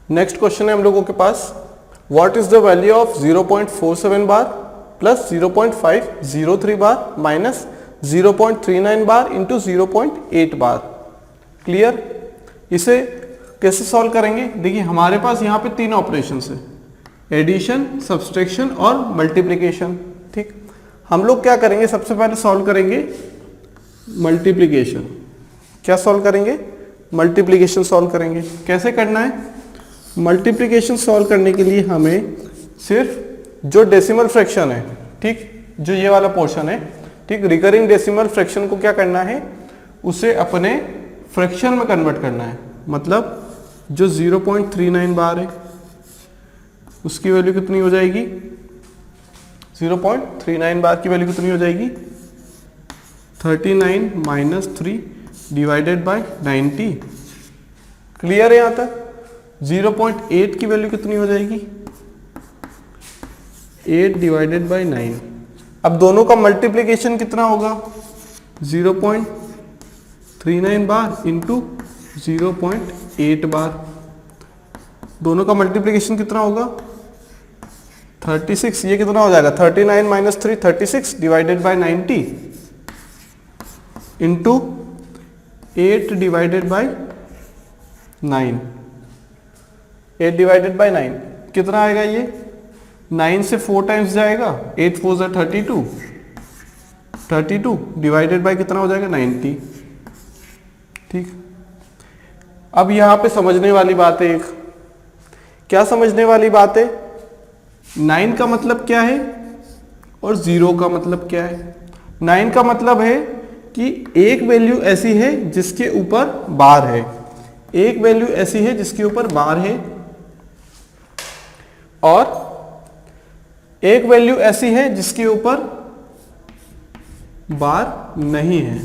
Next question है हम लोगों के पास, what is the value of 0.47 बार प्लस 0.503 बार माइनस 0.39 बार इंटू 0.8 बार। क्लियर? इसे कैसे सॉल्व करेंगे? देखिए हमारे पास यहाँ पे तीन ऑपरेशन है, एडिशन, सब्सट्रैक्शन और मल्टीप्लिकेशन। ठीक, हम लोग क्या करेंगे, सबसे पहले सॉल्व करेंगे मल्टीप्लिकेशन। क्या सॉल्व करेंगे? मल्टीप्लिकेशन सॉल्व करेंगे। कैसे करना है? मल्टीप्लिकेशन सॉल्व करने के लिए हमें सिर्फ जो डेसिमल फ्रैक्शन है, ठीक, जो ये वाला पोर्शन है, ठीक, रिकरिंग डेसिमल फ्रैक्शन को क्या करना है, उसे अपने फ्रैक्शन में कन्वर्ट करना है। मतलब जो 0.39 बार है उसकी वैल्यू कितनी हो जाएगी, 0.39 बार की वैल्यू कितनी हो जाएगी, 39 माइनस 3 डिवाइडेड बाय 90। क्लियर है? यहां तक 0.8 की वैल्यू कितनी हो जाएगी, 8 डिवाइडेड बाय 9। अब दोनों का मल्टीप्लिकेशन कितना होगा, 0.39 बार इंटू 0.8 बार। दोनों का मल्टीप्लिकेशन कितना होगा, 36। ये कितना हो जाएगा, 39 minus 3 36 divided by 90 into 8 divided by 9। 8 divided by 9 कितना आएगा, ये 9 से 4 टाइम्स जाएगा, 8 4 जा 32, 32 डिवाइडेड बाय कितना हो जाएगा, 90। ठीक, अब यहां पे समझने वाली बात है एक, क्या समझने वाली बात है, 9 का मतलब क्या है और 0 का मतलब क्या है। 9 का मतलब है कि एक वैल्यू ऐसी है जिसके ऊपर बार है, एक वैल्यू ऐसी है जिसके ऊपर बार है, और एक वैल्यू ऐसी है जिसके ऊपर बार नहीं है।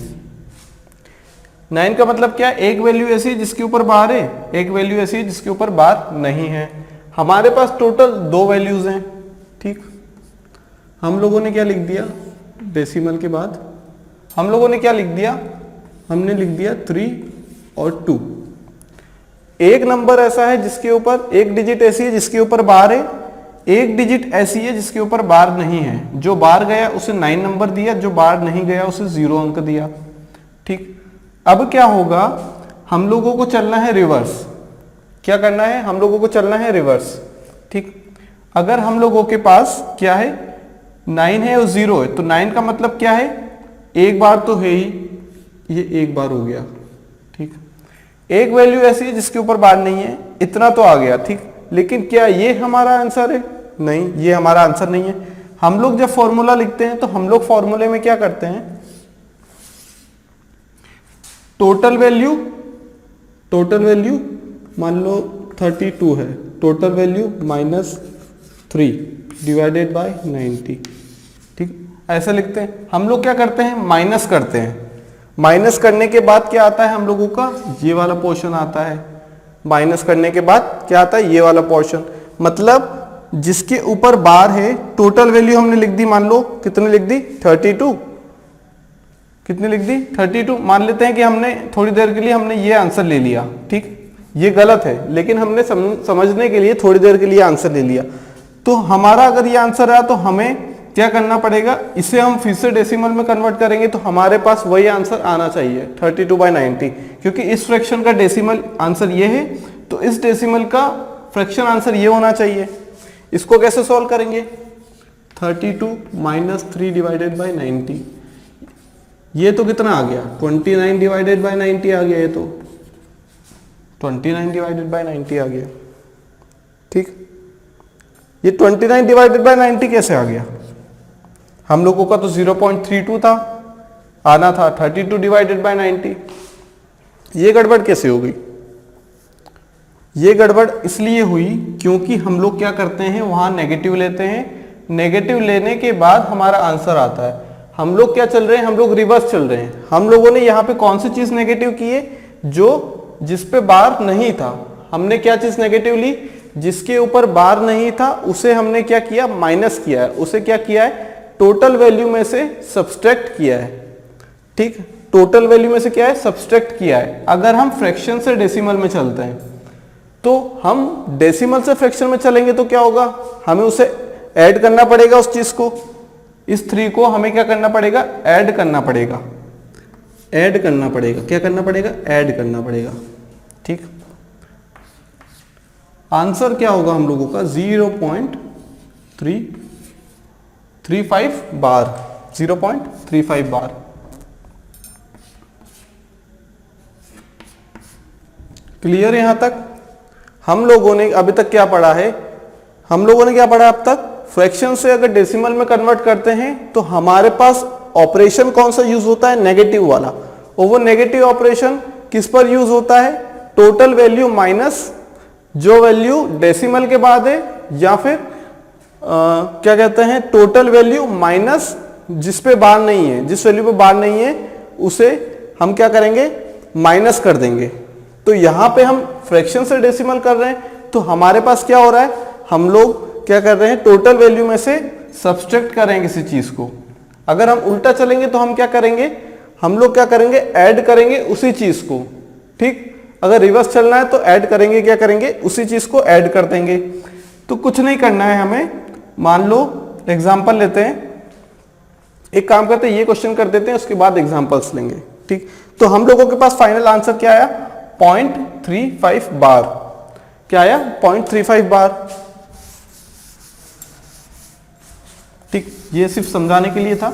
9 का मतलब क्या है, एक वैल्यू ऐसी है जिसके ऊपर बार है, एक वैल्यू ऐसी है जिसके ऊपर बार नहीं है। हमारे पास टोटल 2 वैल्यूज हैं। ठीक, हम लोगों ने क्या लिख दिया, डेसिमल के बाद हम लोगों ने क्या लिख दिया, हमने लिख दिया 3 और 2। एक नंबर ऐसा है जिसके ऊपर, एक डिजिट ऐसी है जिसके ऊपर बार है, एक डिजिट ऐसी है जिसके ऊपर बार नहीं है। जो बार गया उसे 9 नंबर दिया, जो बार नहीं गया उसे 0 अंक दिया। ठीक, अब क्या होगा, हम लोगों को चलना है रिवर्स। क्या करना है, हम लोगों को चलना है रिवर्स। ठीक, अगर हम लोगों के पास क्या है, 9 है और 0 है, तो 9 का मतलब क्या है, एक बार तो है ही, ये एक बार हो गया। ठीक, एक वैल्यू ऐसी है जिसके ऊपर बार नहीं है, इतना तो आ गया। ठीक, लेकिन क्या ये हमारा आंसर है? नहीं, ये हमारा आंसर नहीं है। हम लोग जब फॉर्मूला लिखते हैं तो हम लोग फॉर्मूले में क्या करते हैं, टोटल वैल्यू मान लो 32 है, total value minus 3 divided by 90। ठीक, ऐसा लिखते हैं। हम लोग क्या करते हैं, माइनस करते हैं। माइनस करने के बाद क्या आता है हम लोगों का, ये वाला पोर्शन आता है। माइनस करने के बाद क्या आता है, ये वाला पोर्शन। मतलब जिसके ऊपर बार है, टोटल वैल्यू हमने लिख दी, मान लो कितने लिख दी, 32। कितनी लिख दी, 32। मान लेते हैं कि हमने थोड़ी देर के लिए हमने ये आंसर ले लिया। ठीक, ये गलत है, लेकिन हमने समझने के लिए थोड़ी देर के लिए आंसर ले लिया। तो हमारा अगर ये आंसर आया तो हमें क्या करना पड़ेगा, इसे हम फिर से डेसिमल में कन्वर्ट करेंगे तो हमारे पास वही आंसर आना चाहिए, 32/90। क्योंकि इस फ्रैक्शन का डेसिमल आंसर ये है, तो इस डेसिमल का फ्रैक्शन आंसर ये होना चाहिए। इसको कैसे सॉल्व करेंगे, 32 माइनस 3 डिवाइडेड बाई 90। ये तो कितना आ गया, 29 डिवाइडेड बाई 90 आ गया। ये तो 29 डिवाइडेड बाई 90 आ गया। ठीक, ये 29 डिवाइडेड बाई 90 कैसे आ गया, हम लोगों का तो 0.32 था, आना था 32 डिवाइडेड बाई 90। ये गड़बड़ कैसे हो गई, ये गड़बड़ इसलिए हुई क्योंकि हम लोग क्या करते हैं, वहां नेगेटिव लेते हैं। नेगेटिव लेने के बाद हमारा आंसर आता है। हम लोग क्या चल रहे हैं, हम लोग रिवर्स चल रहे हैं। हम लोगों ने यहाँ पे कौन सी चीज नेगेटिव की है, जो जिस पे बार नहीं था। हमने क्या चीज नेगेटिव ली, जिसके ऊपर बार नहीं था उसे हमने क्या किया, माइनस किया है। उसे क्या किया है, टोटल वैल्यू में से सब्सट्रैक्ट किया है। ठीक, टोटल वैल्यू में से क्या है, सब्सट्रैक्ट किया है। अगर हम फ्रैक्शन से डेसिमल में चलते हैं, तो हम डेसिमल से फ्रैक्शन में चलेंगे तो क्या होगा, हमें उसे ऐड करना पड़ेगा उस चीज को, इस 3 को हमें क्या करना पड़ेगा, ऐड करना पड़ेगा, ऐड करना पड़ेगा, क्या करना पड़ेगा, ऐड करना पड़ेगा। ठीक, आंसर क्या होगा हम लोगों का 0.335 बार, 0.35 बार। क्लियर यहां तक? हम लोगों ने अभी तक क्या पढ़ा है, हम लोगों ने क्या पढ़ा अब तक, फ्रैक्शन से अगर डेसिमल में कन्वर्ट करते हैं तो हमारे पास ऑपरेशन कौन सा यूज होता है, नेगेटिव वाला। और वो नेगेटिव ऑपरेशन किस पर यूज होता है, टोटल वैल्यू माइनस जो वैल्यू डेसिमल के बाद है, या फिर क्या कहते हैं, टोटल वैल्यू माइनस जिस पे बार नहीं है, जिस वैल्यू पे बार नहीं है उसे हम क्या करेंगे, माइनस कर देंगे। तो यहां पे हम फ्रैक्शन से डेसिमल कर रहे हैं तो हमारे पास क्या हो रहा है, हम लोग क्या कर रहे हैं, टोटल वैल्यू में से सब्सट्रैक्ट करेंगे किसी चीज को। अगर हम उल्टा चलेंगे तो हम क्या करेंगे, हम लोग क्या करेंगे, ऐड करेंगे उसी चीज को। ठीक, अगर रिवर्स चलना है तो ऐड करेंगे, क्या करेंगे, उसी चीज को ऐड कर देंगे। तो कुछ नहीं करना है हमें, मान लो एग्जांपल लेते हैं, एक काम करते हैं ये क्वेश्चन कर देते हैं, उसके बाद एग्जांपल्स लेंगे। ठीक, तो हम लोगों के पास फाइनल आंसर क्या आया, 0.35 बार। क्या आया, 0.35 बार। ठीक, ये सिर्फ समझाने के लिए था,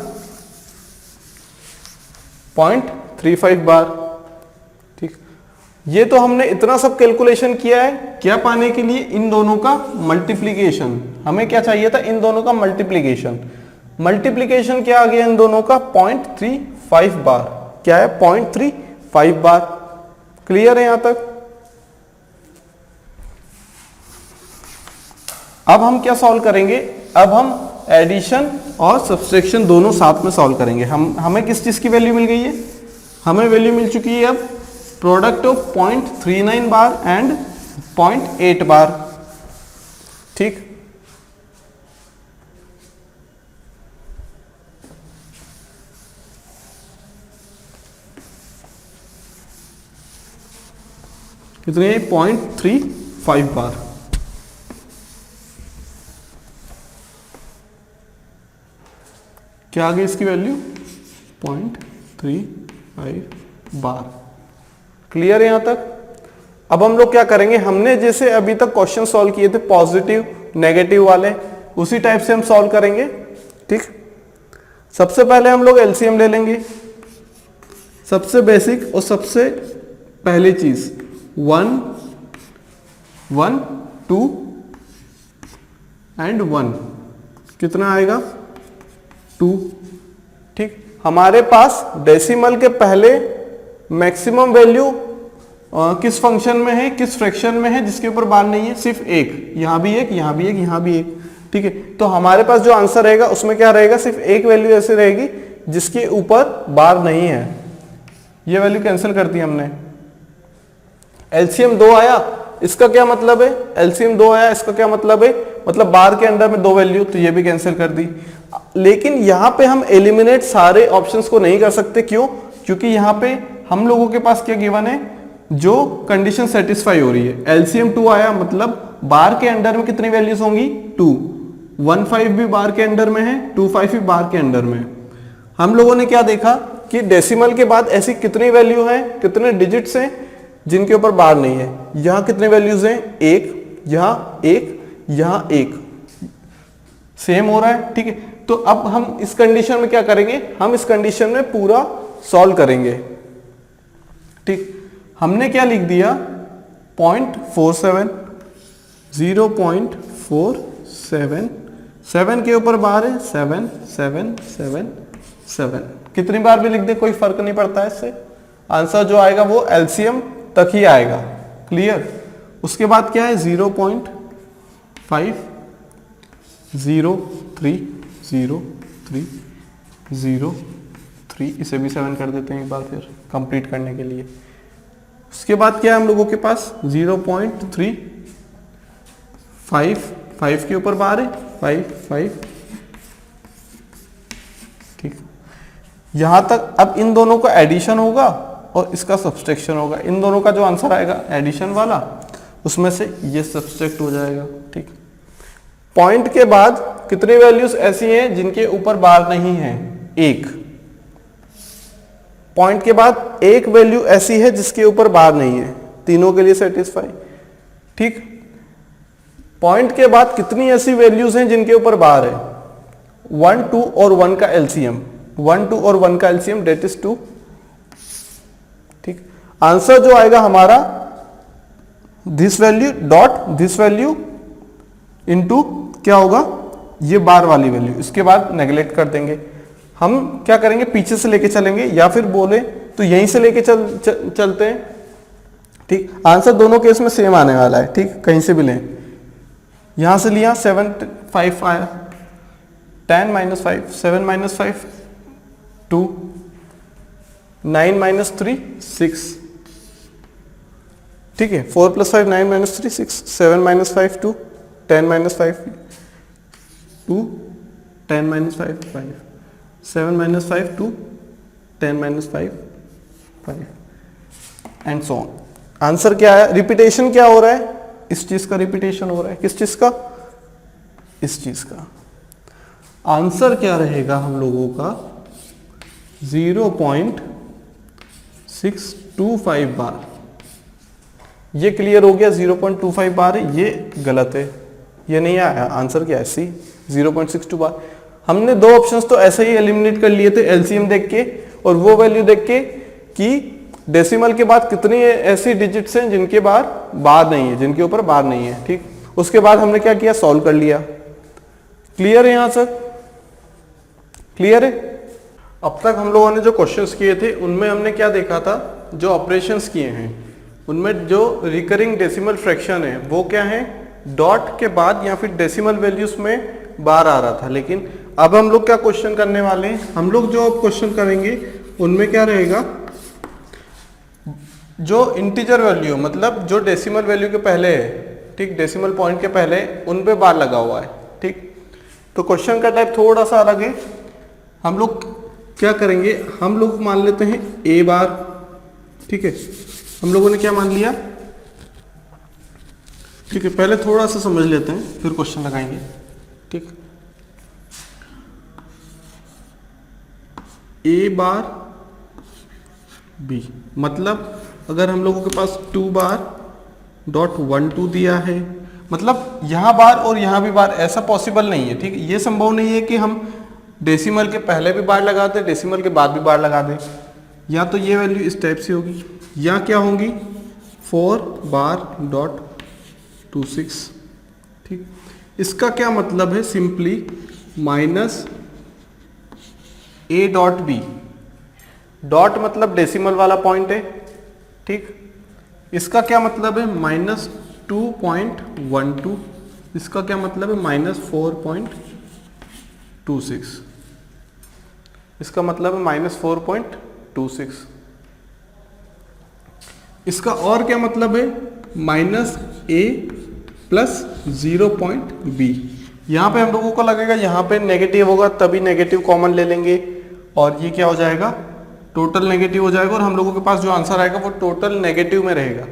0.35 बार। ठीक, ये तो हमने इतना सब कैलकुलेशन किया है क्या पाने के लिए, इन दोनों का मल्टीप्लीकेशन। हमें क्या चाहिए था, इन दोनों का मल्टीप्लीकेशन। मल्टीप्लीकेशन क्या आ गया इन दोनों का, 0.35 बार। क्या है, 0.35 बार। क्लियर है यहां तक? अब हम क्या सॉल्व करेंगे, अब हम एडिशन और सब्सट्रैक्शन दोनों साथ में सॉल्व करेंगे। हमें किस चीज की वैल्यू मिल गई है, हमें वैल्यू मिल चुकी है अब प्रोडक्ट ऑफ 0.39 बार एंड 0.8 बार। ठीक, कितने, 0.35 बार। क्या आ गई इसकी वैल्यू, 0.35 बार। क्लियर है यहां तक? अब हम लोग क्या करेंगे, हमने जैसे अभी तक क्वेश्चन सॉल्व किए थे पॉजिटिव नेगेटिव वाले, उसी टाइप से हम सॉल्व करेंगे। ठीक, सबसे पहले हम लोग एलसीएम ले लेंगे, सबसे बेसिक और सबसे पहली चीज 1 1 2 एंड 1, कितना आएगा, 2। ठीक, हमारे पास डेसिमल के पहले मैक्सिमम वैल्यू किस फंक्शन में है, किस फ्रैक्शन में है जिसके ऊपर बार नहीं है, सिर्फ एक, यहां भी एक, यहां भी एक, यहां भी एक। ठीक है, तो हमारे पास जो आंसर रहेगा उसमें क्या रहेगा, सिर्फ एक वैल्यू ऐसी रहेगी जिसके ऊपर बार नहीं है। ये वैल्यू कैंसिल कर दी हमने। एलसीएम 2 आया, इसका क्या मतलब है, एलसीएम 2 आया, इसका क्या मतलब है, मतलब बार के अंदर में 2 वैल्यू, तो ये भी कैंसिल कर दी। लेकिन यहां पे हम एलिमिनेट सारे ऑप्शंस को नहीं कर सकते, क्यों, क्योंकि यहां पे हम लोगों के पास क्या गिवन है, जो कंडीशन सेटिस्फाई हो रही है। एलसीएम 2 आया, मतलब बार के अंडर में कितनी वैल्यूज होंगी, 2। 15 भी बार के अंडर में है, 25 भी बार के अंडर में। हम लोगों ने क्या देखा कि डेसिमल के बाद ऐसी कितनी वैल्यू है, कितने डिजिट्स हैं जिनके ऊपर बार नहीं है। यहां कितने वैल्यूज हैं, 1, यहां 1, यहां 1, सेम हो रहा है। ठीक है, तो अब हम इस कंडीशन में क्या करेंगे, हम इस कंडीशन में पूरा सॉल्व करेंगे। ठीक, हमने क्या लिख दिया, 0.47, 0.47, 7 के ऊपर बार है, 7 7 7 7, कितनी बार भी लिख दे कोई फर्क नहीं पड़ता है इससे, आंसर जो आएगा वो एलसीएम तक ही आएगा। क्लियर? उसके बाद क्या है, 0.5 0 3 0 3 0 3, इसे भी 7 कर देते हैं एक बार फिर कंप्लीट करने के लिए। उसके बाद क्या है हम लोगों के पास, 0.3 5 के ऊपर बार है, 5 ठीक। यहां तक अब इन दोनों का एडिशन होगा और इसका सब्सट्रैक्शन होगा। इन दोनों का जो आंसर आएगा एडिशन वाला, उसमें से ये सब्सट्रैक्ट हो जाएगा। ठीक, पॉइंट के बाद कितनी वैल्यूज ऐसी हैं जिनके ऊपर बार नहीं है? एक। पॉइंट के बाद एक वैल्यू ऐसी है जिसके ऊपर बार नहीं है, तीनों के लिए सेटिस्फाई। ठीक, पॉइंट के बाद कितनी ऐसी वैल्यूज हैं जिनके ऊपर बार है? 1 2 और 1 का एलसीएम, 1 2 और 1 का एलसीएम डेट इज 2। ठीक, आंसर जो आएगा हमारा this value dot this value into क्या होगा? ये बार वाली वैल्यू। इसके बाद नेगलेक्ट कर देंगे। हम क्या करेंगे, पीछे से लेके चलेंगे, या फिर बोले तो यहीं से लेके चलते हैं। ठीक, आंसर दोनों केस में सेम आने वाला है। ठीक, कहीं से भी लें, यहां से लिया 7 5 आया, 10 - 5 7 - 5 2, 9 - 3 6। ठीक है, 4 + 5 9 - 3 6, 7 - 5 2, 10 - 5 2, 10 - 5 5, 7 - 5 2, 10 - 5 5 एंड सो ऑन। आंसर क्या है? रिपीटेशन क्या हो रहा है? इस चीज का रिपीटेशन हो रहा है। किस चीज का? इस चीज का। आंसर क्या रहेगा हम लोगों का? 0.625 बार। ये क्लियर हो गया, 0.25 बार है, ये गलत है, ये नहीं आया। आंसर क्या है? सी, 0.62 बार। हमने दो ऑप्शंस तो ऐसे ही एलिमिनेट कर लिए थे, एलसीएम देख के और वो वैल्यू देख के कि डेसिमल के बाद कितनी ऐसी डिजिट्स हैं जिनके बार नहीं है, जिनके ऊपर बार नहीं है। ठीक, उसके बाद हमने क्या किया? सॉल्व कर लिया। क्लियर है यहां तक? क्लियर है? अब तक हम लोगों ने जो क्वेश्चंस किए थे उनमें हमने क्या देखा था? जो ऑपरेशंस किए हैं उनमें जो रिकरिंग डेसिमल फ्रैक्शन है वो क्या है? डॉट के बाद या फिर डेसिमल वैल्यूज में बार आ रहा था। लेकिन अब हम लोग क्या क्वेश्चन करने वाले हैं? हम लोग जो क्वेश्चन करेंगे उनमें क्या रहेगा? जो इंटीजर वैल्यू, मतलब जो डेसिमल वैल्यू के पहले है, ठीक, डेसिमल पॉइंट के पहले उन पे बार लगा हुआ है। ठीक, तो क्वेश्चन का टाइप थोड़ा सा अलग है। हम लोग क्या करेंगे? हम लोग मान लेते हैं ए बार। ठीक है, हम लोगों ने क्या मान लिया? ठीक है, पहले थोड़ा सा समझ लेते हैं फिर क्वेश्चन लगाएंगे। ठीक, ए बार बी, मतलब अगर हम लोगों के पास 2 बार डॉट 1 2 दिया है, मतलब यहां बार और यहां भी बार, ऐसा पॉसिबल नहीं है। ठीक, ये संभव नहीं है कि हम डेसिमल के पहले भी बार लगा दें, डेसिमल के बाद भी बार लगा दें। या तो ये वैल्यू इस टाइप से होगी, या क्या होंगी? 4 बार डॉट 26। ठीक, इसका क्या मतलब है? Simply minus A dot B. Dot मतलब डेसिमल वाला पॉइंट है। ठीक, इसका क्या मतलब है? -2.12। इसका क्या मतलब है? -4.26। इसका मतलब है -4.26। इसका और क्या मतलब है? -a plus 0.b। यहां पे हम लोगों को लगेगा यहां पे नेगेटिव होगा, तभी नेगेटिव कॉमन ले लेंगे और ये क्या हो जाएगा? टोटल नेगेटिव हो जाएगा और हम लोगों के पास जो आंसर आएगा वो टोटल नेगेटिव में रहेगा।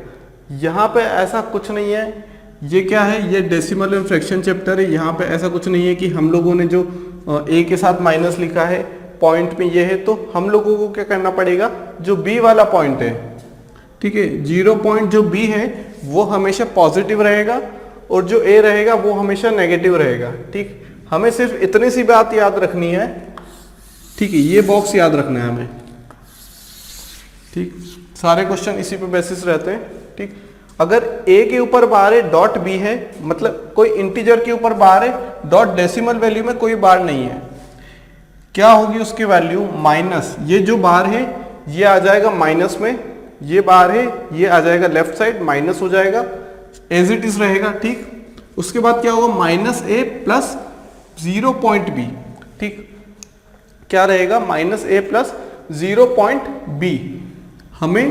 यहाँ पे ऐसा कुछ नहीं है। ये क्या है? ये डेसिमल एंड फ्रैक्शन चैप्टर है। यहाँ पे ऐसा कुछ नहीं है कि हम लोगों ने जो ए के साथ माइनस लिखा है पॉइंट में ये है, तो हम लोगों को क्या करना पड़ेगा? जो बी वाला पॉइंट है, ठीक है, 0 पॉइंट जो बी है वो हमेशा पॉजिटिव रहेगा और जो ए रहेगा वो हमेशा नेगेटिव रहेगा। ठीक, हमें सिर्फ इतनी सी बात याद रखनी है। ठीक है, ये बॉक्स याद रखना है हमें। ठीक, सारे क्वेश्चन इसी पे बेसिस रहते हैं। ठीक, अगर ए के ऊपर बार है, डॉट बी है, मतलब कोई इंटीजर के ऊपर बार है, डॉट डेसिमल वैल्यू में कोई बार नहीं है, क्या होगी उसकी वैल्यू? माइनस, ये जो बार है ये आ जाएगा माइनस में, ये बार है ये आ जाएगा लेफ्ट साइड, माइनस हो जाएगा, एज इट इज रहेगा। ठीक, उसके बाद क्या होगा? -a plus 0.b। ठीक, क्या रहेगा? -a plus 0.b। हमें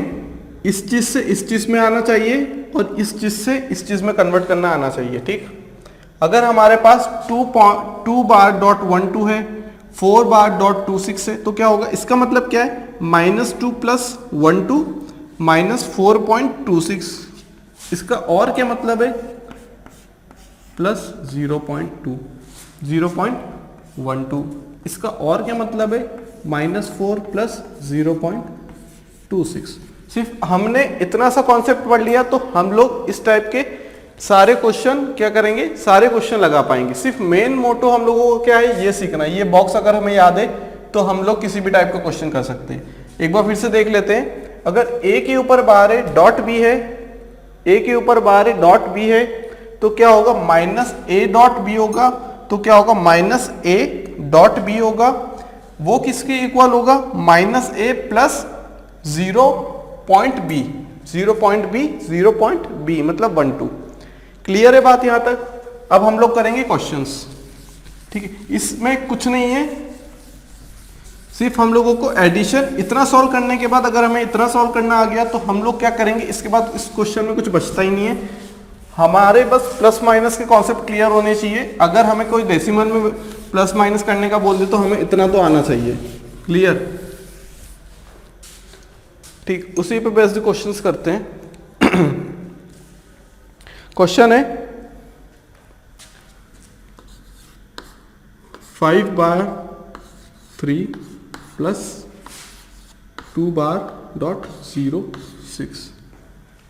इस चीज से इस चीज में आना चाहिए और इस चीज से इस चीज में कन्वर्ट करना आना चाहिए। ठीक, अगर हमारे पास 2 बार डॉट 12 है, 4 बार डॉट 26 है, तो क्या होगा? इसका मतलब क्या है? -2 + 12 -4.26। इसका और क्या मतलब है, प्लस 0.2, 0.12। इसका और क्या मतलब है, -4 प्लस 0.26। सिर्फ हमने इतना सा कॉन्सेप्ट पढ़ लिया तो हम लोग इस टाइप के सारे क्वेश्चन क्या करेंगे, सारे क्वेश्चन लगा पाएंगे। सिर्फ मेन मोटो हम लोगों को क्या है, ये सीखना है। ये बॉक्स अगर हमें याद है तो हम लोग किसी भी टाइप का क्वेश्चन कर सकते हैं। एक बार फिर से देख लेते हैं। अगर ए के ऊपर बार है, डॉट बी है, ए के ऊपर बार है, डॉट बी है, तो क्या होगा, -a डॉट बी होगा। तो क्या होगा, -a डॉट बी होगा। वो किसके इक्वल होगा, -a प्लस 0.b, 0.b मतलब 12। क्लियर है बात यहां तक। अब हम लोग करेंगे क्वेश्चंस, ठीक है। इसमें कुछ नहीं है, सिर्फ हम लोगों को एडिशन इतना सॉल्व करने के बाद, अगर हमें इतना सॉल्व करना आ गया तो हम लोग क्या करेंगे, इसके बाद इस क्वेश्चन में कुछ बचता ही नहीं है। हमारे बस प्लस माइनस के कॉन्सेप्ट क्लियर होने चाहिए। अगर हमें कोई डेसिमल में प्लस माइनस करने का बोल दे तो हमें इतना तो आना चाहिए। क्लियर, ठीक। उसी पे बेस्ड क्वेश्चंस करते हैं। क्वेश्चन है 5/3 प्लस 2/.06।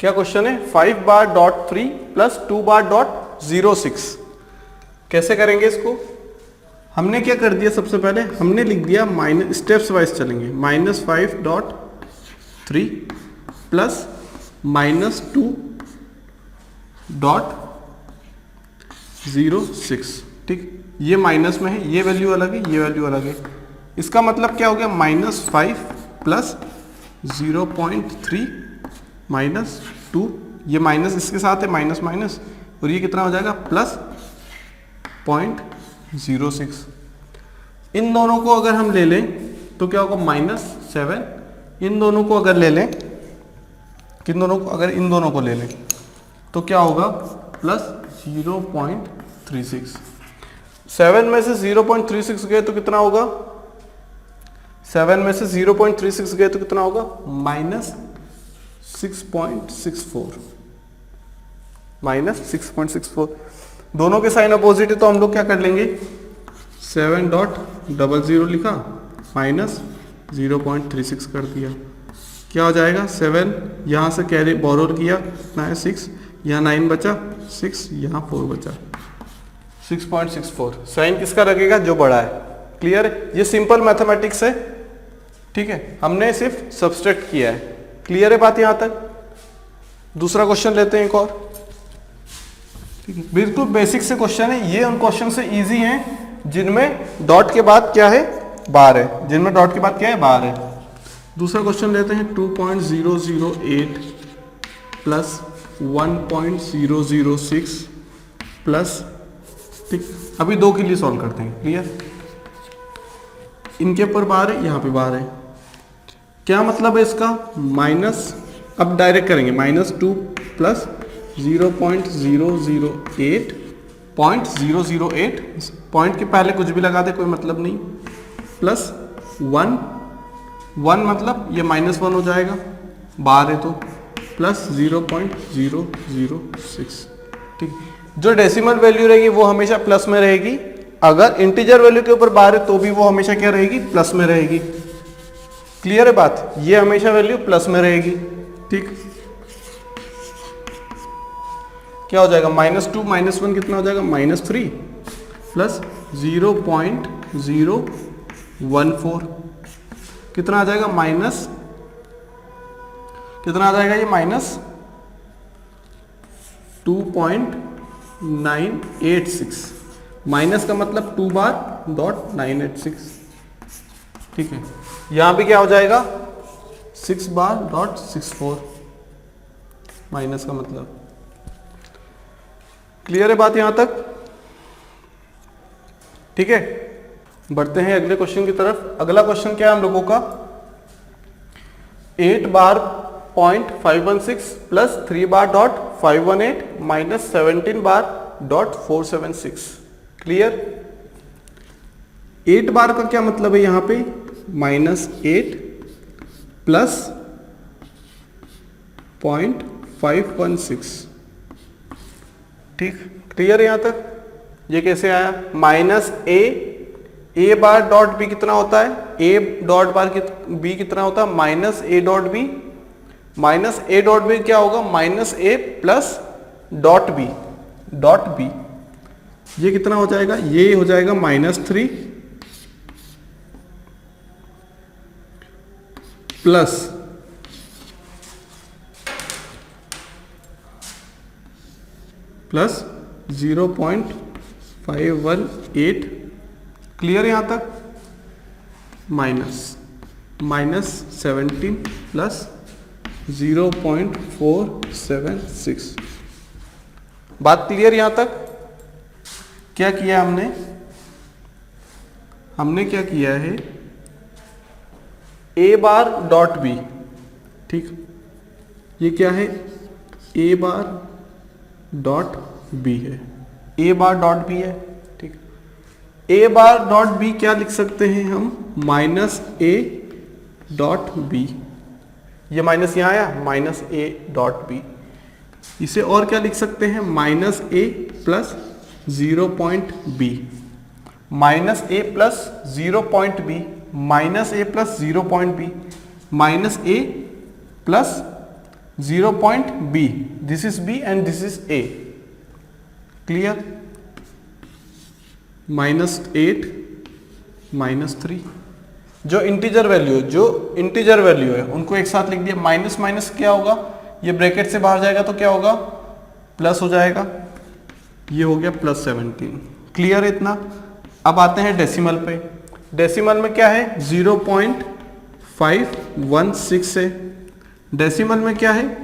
क्या क्वेश्चन है, 5/3 प्लस 2/.06। कैसे करेंगे इसको, हमने क्या कर दिया, सबसे पहले हमने लिख दिया माइनस, स्टेप्स वाइज चलेंगे। -5/3 प्लस -2.06, ठीक। ये माइनस में है, ये वैल्यू अलग है, ये वैल्यू अलग है। इसका मतलब क्या हो गया, -5 प्लस 0.3 -2, ये माइनस इसके साथ है, माइनस माइनस, और ये कितना हो जाएगा, प्लस 0.06। इन दोनों को अगर हम ले लें तो क्या होगा, -7। इन दोनों को अगर ले लें, किन दोनों को, अगर इन दोनों को ले लें तो क्या होगा, प्लस 0.36। 7 में से 0.36 गए तो कितना होगा, 7 में से 0.36 गए तो कितना होगा, -6.64। दोनों के साइन अपोजिट है तो हम लोग क्या कर लेंगे, 7.00 लिखा, -0.36 कर दिया। क्या हो जाएगा, 7 यहाँ से कैरी बोरोर किया, कितना है 6, यहाँ 9 बचा, 6 यहाँ 4 बचा, 6.64। साइन किसका रखेगा, जो बड़ा है। क्लियर है, ये सिंपल मैथमेटिक्स है, ठीक है। हमने सिर्फ सब्सट्रैक्ट किया है। क्लियर है बात यहाँ तक। दूसरा क्वेश्चन लेते हैं एक और, ठीक है। बिल्कुल बेसिक से क्वेश्चन है ये, उन क्वेश्चन से इजी हैं जिनमें डॉट के बाद क्या है, बार है, जिनमें डॉट के बाद क्या है, बार है। दूसरा क्वेश्चन लेते हैं 2.008 प्लस 1.006 प्लस, ठीक। अभी दो के लिए सॉल्व करते हैं। क्लियर, इनके ऊपर बार है, यहाँ पे बार है। क्या मतलब है इसका, माइनस, अब डायरेक्ट करेंगे, -2 प्लस 0.008, पॉइंट के पहले कुछ भी लगा दे कोई मतलब नहीं, प्लस 1 मतलब ये -1 हो जाएगा, बार है तो, प्लस 0.006, ठीक। जो डेसिमल वैल्यू रहेगी वो हमेशा प्लस में रहेगी। अगर इंटीजर वैल्यू के ऊपर बार है तो भी वो हमेशा क्या रहेगी, प्लस में रहेगी। क्लियर है बात, ये हमेशा वैल्यू प्लस में रहेगी, ठीक। क्या हो जाएगा, -2 -1 कितना हो जाएगा, -3 प्लस 0.014 कितना आ जाएगा, माइनस कितना आ जाएगा, ये -2.986। माइनस का मतलब 2/.986, ठीक है। यहां पे क्या हो जाएगा, 6/.64 माइनस का मतलब। क्लियर है बात यहां तक, ठीक है। बढ़ते हैं अगले क्वेश्चन की तरफ। अगला क्वेश्चन क्या है हम लोगों का, 8/.516 प्लस 3/.518 माइनस 17/.476। क्लियर, 8 बार का क्या मतलब है, यहां पे -8 प्लस 0.516 ठीक, क्लियर यहाँ तक? ये कैसे आया? माइनस ए बार डॉट बी कितना होता है? ए डॉट बार बी कितना होता है? Minus A dot B. Minus A dot B क्या होगा? Minus A plus dot B. Dot B ये कितना हो जाएगा? ये हो जाएगा -3 प्लस प्लस 0.518। क्लियर यहां तक? -17 प्लस 0.476। बात क्लियर यहां तक? क्या किया हमने? हमने क्या किया है? ए बार डॉट बी, ठीक, ये क्या है? ए बार डॉट बी है, ए बार डॉट बी है, ठीक। ए बार डॉट बी क्या लिख सकते हैं हम? Minus A dot B. ये माइनस यहां आया, माइनस ए डॉट बी। इसे और क्या लिख सकते हैं? Minus A plus 0 point B. Minus A plus 0 point B, minus A plus 0 point B, minus A plus 0 point B. This is B and this is A. Clear? -8 -3 जो integer value है उनको एक साथ लिख दिया। माइनस माइनस क्या होगा? ये ब्रैकेट से बाहर जाएगा तो क्या होगा? प्लस हो जाएगा। ये हो गया +17। क्लियर है इतना? अब आते हैं डेसिमल पे। डेसिमल में क्या है? 0.516 है। डेसिमल में क्या है?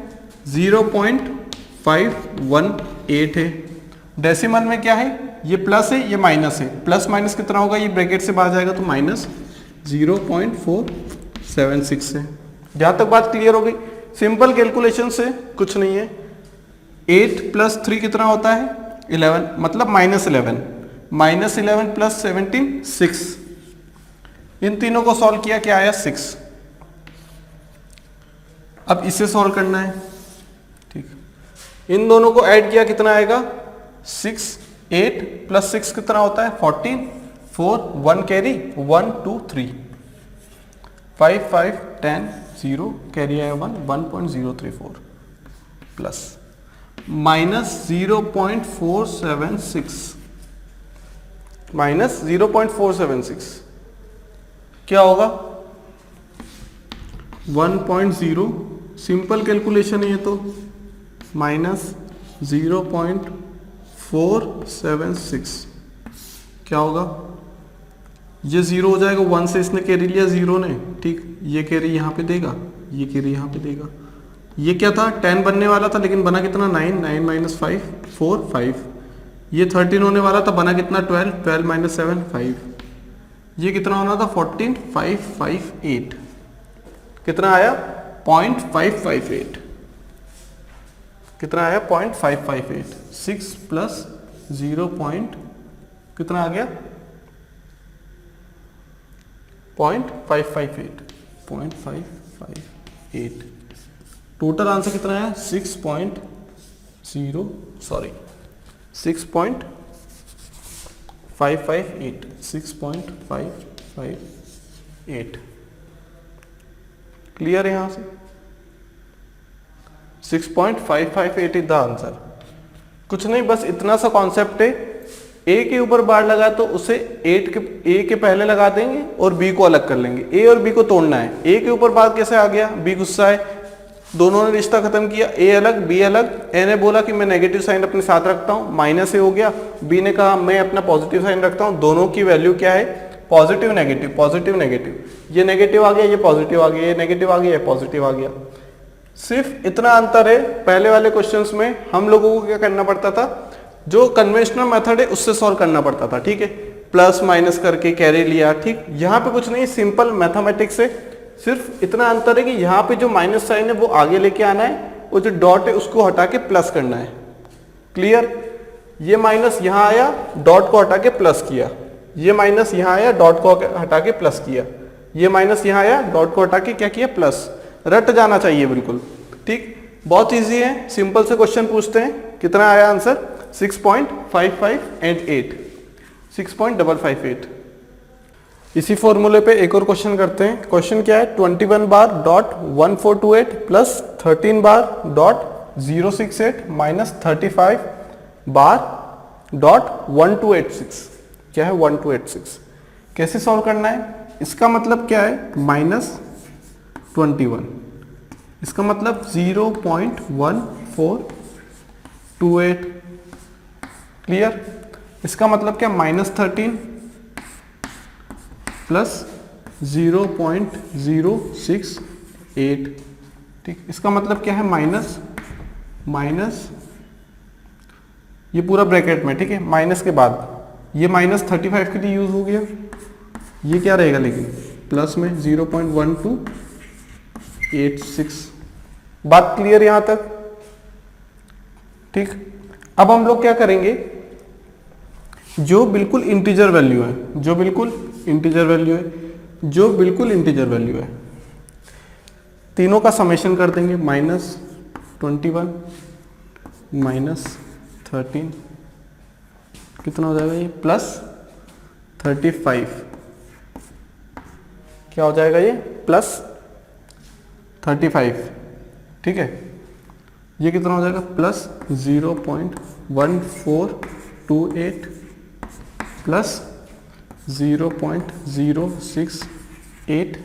0.518 है। डेसिमल में क्या है? ये प्लस है, ये माइनस है। प्लस माइनस कितना होगा? ये ब्रैकेट से बाहर जाएगा तो -0.476 है। जहां तक बात क्लियर हो गई? सिंपल कैलकुलेशन से कुछ नहीं है। 8 + 3 कितना होता है? 11, मतलब -11। -11 + 17 6। इन तीनों को सॉल्व किया, क्या आया? 6। अब इसे सॉल्व करना है, ठीक। इन दोनों को ऐड किया, कितना आएगा? 6। 8 + 6 कितना होता है? 14। 4 1 कैरी, 1 2 3 5 5 10 0 कैरी आया 1 1.034 प्लस -0.476 -0.476 क्या होगा? 1.0। सिंपल कैलकुलेशन है ये तो। -0.476 क्या होगा? ये 0 हो जाएगा। 1 से इसने कैरी लिया 0 ने, ठीक। ये कैरी यहाँ पे देगा, ये कैरी यहाँ पे देगा। ये क्या था? 10 बनने वाला था, लेकिन बना कितना? 9 9 - 5 4 5। ये 13 होने वाला था, बना कितना? 12 12 - 7 5। ये कितना होना था? 14 5 5 8। कितना आया? 0.558। कितना आया? 0.558। 6 + 0 कितना आ गया? 0.558। 0.558। टोटल आंसर कितना है? 6.558। 6.558। क्लियर है? यहां से 6.558 इज द आंसर। कुछ नहीं, बस इतना सा कॉन्सेप्ट है। ए के ऊपर बार लगा तो उसे ए के पहले लगा देंगे और बी को अलग कर लेंगे। ए और बी को तोड़ना है। ए के ऊपर बार कैसे आ गया? बी गुस्सा है, दोनों ने रिश्ता खत्म किया। ए अलग बी अलग। ए ने बोला कि मैं नेगेटिव साइन अपने साथ रखता हूं, -ए हो गया। बी ने कहा मैं अपना पॉजिटिव साइन रखता हूं। दोनों की वैल्यू क्या है? Positive negative, positive negative. ये नेगेटिव आ गया, ये पॉजिटिव आ गया, ये नेगेटिव आ गया, ये पॉजिटिव आ गया। सिर्फ इतना अंतर है। पहले वाले क्वेश्चंस में हम लोगों को क्या करना पड़ता था? जो कन्वेंशनल मेथड है उससे सॉल्व करना पड़ता था, ठीक है। प्लस माइनस करके कैरी लिया, ठीक। यहाँ पे कुछ नहीं, सिंपल मैथमेटिक्स है। सिर्फ इतना अंतर है कि यहाँ पे जो माइनस साइन है वो आगे लेके आना है, और जो डॉट है उसको हटा के प्लस करना है। क्लियर? ये माइनस यहाँ आया, डॉट को हटा के प्लस किया। ये माइनस यहाँ आया, डॉट को हटा के प्लस किया। ये माइनस यहाँ आया, डॉट को हटा के क्या किया? प्लस। रट जाना चाहिए बिल्कुल, ठीक। बहुत इजी है, सिंपल से क्वेश्चन पूछते हैं। कितना आया आंसर? 6.5588 6.558। इसी फॉर्मूले पे एक और क्वेश्चन करते हैं। क्वेश्चन क्या है, 21 बार डॉट 1428 प्लस 13 बार डॉट 068 माइनस 35 बार डॉट 1286। क्या है 1286, कैसे सॉल्व करना है? इसका मतलब क्या है, -21, इसका मतलब 0.1428। क्लियर? इसका मतलब क्या, -13 प्लस 0.068। ठीक, इसका मतलब क्या है, माइनस ये पूरा ब्रैकेट में, ठीक है, माइनस के बाद ये -35 के लिए यूज हो गया, ये क्या रहेगा लेकिन प्लस में 0.1286। बात क्लियर यहां तक? ठीक, अब हम लोग क्या करेंगे, जो बिल्कुल इंटीजर वैल्यू है, जो बिल्कुल इंटीजर वैल्यू है, तीनों का समेशन कर देंगे। -21 -13 कितना हो जाएगा ये, +35। क्या हो जाएगा ये, +35। ठीक है, ये कितना हो जाएगा, +0.1428 प्लस 0.068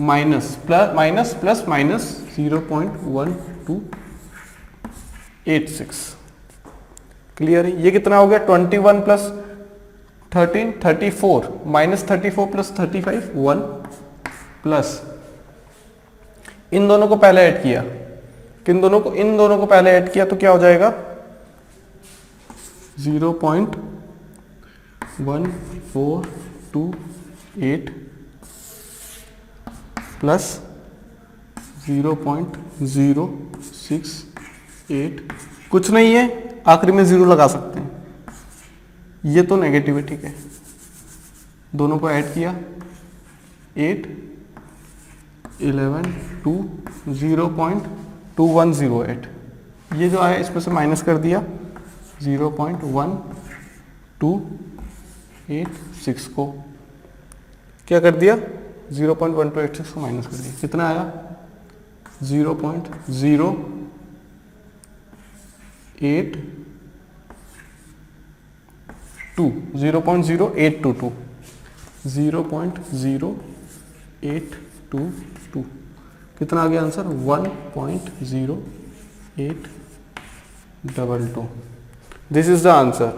माइनस 0.1286। क्लियर है? ये कितना हो गया, 21 प्लस 13 34 -34 प्लस 35 1 प्लस इन दोनों को पहले ऐड किया, इन दोनों को पहले ऐड किया तो क्या हो जाएगा, 0.1428 प्लस 0.068, कुछ नहीं है, आखिरी में 0 लगा सकते हैं, ये तो नेगेटिव है। ठीक है, दोनों को ऐड किया, 8 11 2 0.2108, ये जो आया इसमें से माइनस कर दिया 0.1286 को, क्या कर दिया, 0.1286 को माइनस कर दिया, कितना आया 0.082 0.0822 कितना आ गया answer, 1.0822। This is the answer.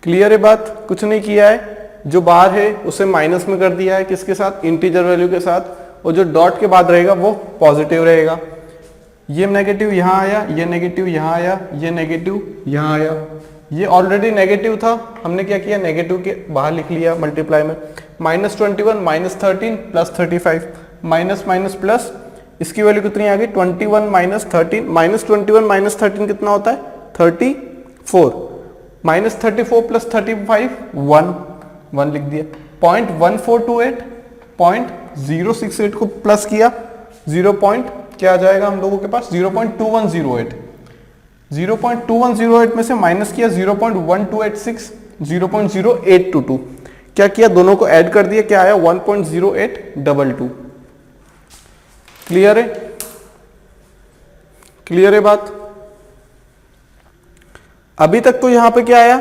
Clear है बात? कुछ नहीं किया है, जो बाहर है उसे माइनस में कर दिया है, किसके साथ, इंटीजर वैल्यू के साथ, और जो डॉट के बाद रहेगा वो पॉजिटिव रहेगा। ये नेगेटिव यहाँ आया, ये नेगेटिव यहाँ आया, ये नेगेटिव यहाँ आया, ये ऑलरेडी नेगेटिव था, हमने क्या किया, नेगेटिव के बाहर लिख लिया मल्टीप्लाई में, -21 -13 प्लस 35 माइनस माइनस प्लस, इसकी वैल्यू कितनी आ गई, 21 -13 -21 -13 कितना होता है, 34 -34 प्लस 35 1 लिख दिया, 0.1428 0.068 को प्लस किया, 0. क्या आ जाएगा हम लोगों के पास, 0.2108 0.2108 में से माइनस किया 0.1286 0.0822, क्या किया, दोनों को ऐड कर दिया, क्या आया 1.0822। क्लियर है? क्लियर है बात? अभी तक तो यहां पे क्या आया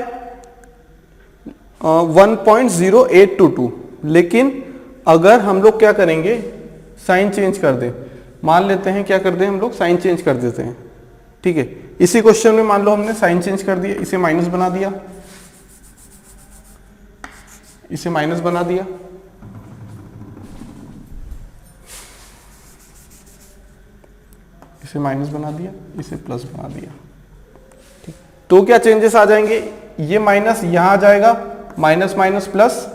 1.0822, लेकिन अगर हम लोग क्या करेंगे, साइन चेंज कर दें, मान लेते हैं क्या कर दें हम लोग, साइन चेंज कर देते हैं। ठीक है, इसी क्वेश्चन में मान लो हमने साइन चेंज कर दिया, इसे माइनस बना दिया, इसे माइनस बना दिया, इसे माइनस बना दिया, इसे प्लस बना दिया। ठीक, तो क्या चेंजेस आ जाएंगे, ये माइनस यहां आ जाएगा, माइनस माइनस प्लस,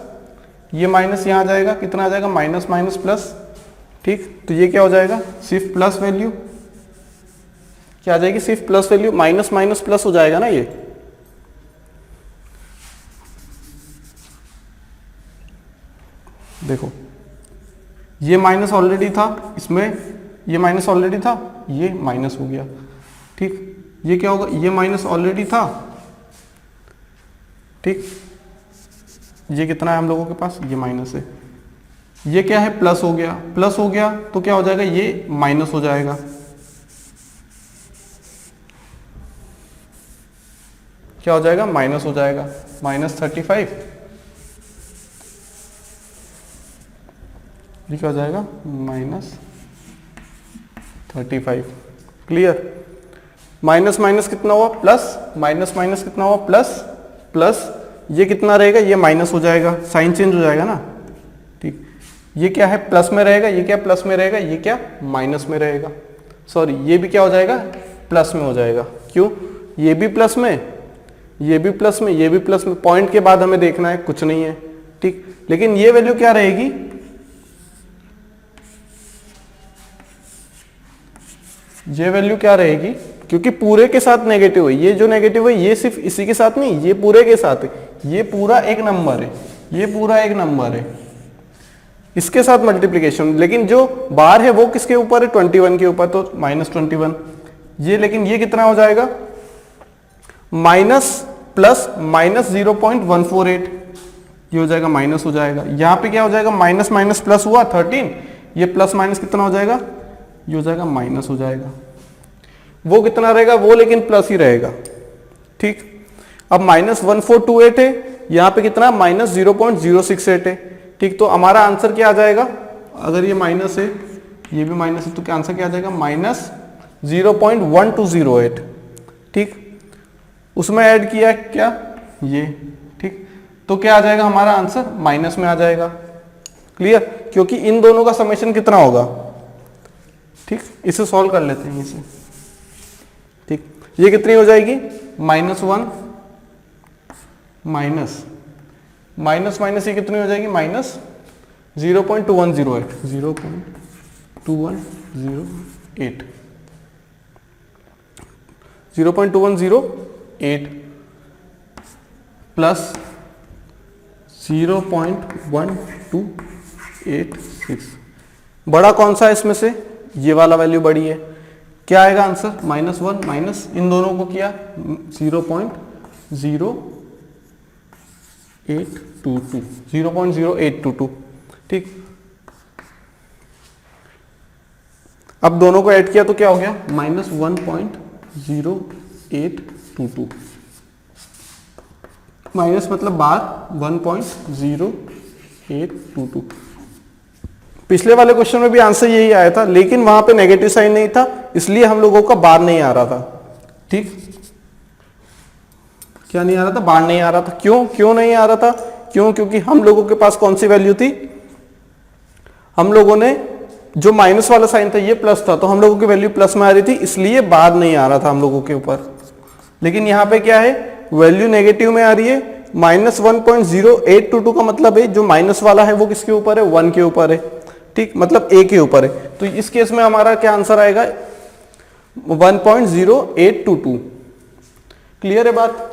ये माइनस यहां आ जाएगा, कितना आ जाएगा, माइनस माइनस प्लस। ठीक, तो ये क्या हो जाएगा, सिर्फ प्लस वैल्यू, क्या आ जाएगी, सिर्फ plus value, minus minus plus हो जाएगा ना ये। देखो ये माइनस ऑलरेडी था, इसमें ये माइनस ऑलरेडी था, ये माइनस हो गया। ठीक, ये क्या होगा, ये माइनस ऑलरेडी था, ठीक। ये कितना है हम लोगों के पास, ये माइनस है। ये क्या है, प्लस हो गया, प्लस हो गया तो क्या हो जाएगा, ये माइनस हो जाएगा। क्या हो जाएगा, माइनस हो जाएगा, -35। ये क्या हो जाएगा, -35। क्लियर। माइनस माइनस कितना हुआ, प्लस, माइनस माइनस कितना हुआ, प्लस, प्लस ये कितना रहेगा, ये माइनस हो जाएगा, साइन चेंज हो जाएगा ना, ठीक। ये क्या है, प्लस में रहेगा, ये क्या प्लस में रहेगा, ये क्या माइनस में रहेगा, सॉरी ये भी क्या हो जाएगा, प्लस में हो जाएगा। क्यों, ये भी प्लस में, ये भी प्लस में, ये भी प्लस में, पॉइंट के बाद हमें देखना है, कुछ नहीं है, ठीक। लेकिन ये वैल्यू क्या रहेगी, ये वैल्यू क्या रहेगी, क्योंकि पूरे के साथ नेगेटिव है, ये जो नेगेटिव है ये सिर्फ इसी के साथ नहीं, ये पूरे के साथ है, ये पूरा एक नंबर है, ये पूरा एक नंबर है, इसके साथ मल्टीप्लिकेशन। लेकिन जो बार है वो किसके ऊपर है, 21 के ऊपर, तो -21 ये। लेकिन ये कितना हो जाएगा, माइनस प्लस -0.148, ये हो जाएगा माइनस हो जाएगा। यहां पे क्या हो जाएगा, माइनस माइनस प्लस हुआ 13, ये प्लस माइनस कितना हो जाएगा, ये हो जाएगा माइनस हो जाएगा। वो कितना रहेगा, वो लेकिन प्लस ही रहेगा, ठीक। अब -1428 है, यहां पे कितना, -0.068 है, ठीक। तो हमारा आंसर क्या आ जाएगा, अगर ये माइनस है, ये भी माइनस है, तो क्या आंसर क्या आ जाएगा, -0.1208, ठीक। उसमें ऐड किया क्या, ये, ठीक। तो क्या आ जाएगा हमारा आंसर, माइनस में आ जाएगा। क्लियर, क्योंकि इन दोनों का समेशन कितना होगा, ठीक। इसे सॉल्व कर लेते हैं इसे, ठीक। ये कितनी हो जाएगी, -1 माइनस माइनस माइनस ये कितनी हो जाएगी, -0.2108, 0.2108, 0.2108 प्लस 0.1286। बड़ा कौन सा है इसमें से, ये वाला वैल्यू बड़ी है। क्या आएगा आंसर, -1 माइनस इन दोनों को किया 0.0822, ठीक। अब दोनों को ऐड किया तो क्या हो गया, -1.0822, माइनस मतलब बार 1.0822। पिछले वाले क्वेश्चन में भी आंसर यही आया था, लेकिन वहां पे नेगेटिव साइन नहीं था, इसलिए हम लोगों का बार नहीं आ रहा था, ठीक। क्या नहीं आ रहा था, बार नहीं आ रहा था। क्यों नहीं आ रहा था, क्योंकि हम लोगों के पास कौन सी वैल्यू थी, हम लोगों ने जो माइनस वाला साइन था ये प्लस था, तो हम लोगों की वैल्यू प्लस में आ रही थी, इसलिए बार नहीं आ रहा था हम लोगों के ऊपर। लेकिन यहां पे क्या है, वैल्यू नेगेटिव में आ रही है, -1.0822 का मतलब है जो माइनस वाला है वो किसके ऊपर है, 1 के ऊपर है, ठीक। मतलब a के ऊपर है। तो इस केस में हमारा क्या आंसर आएगा, 1.0822। क्लियर है बात।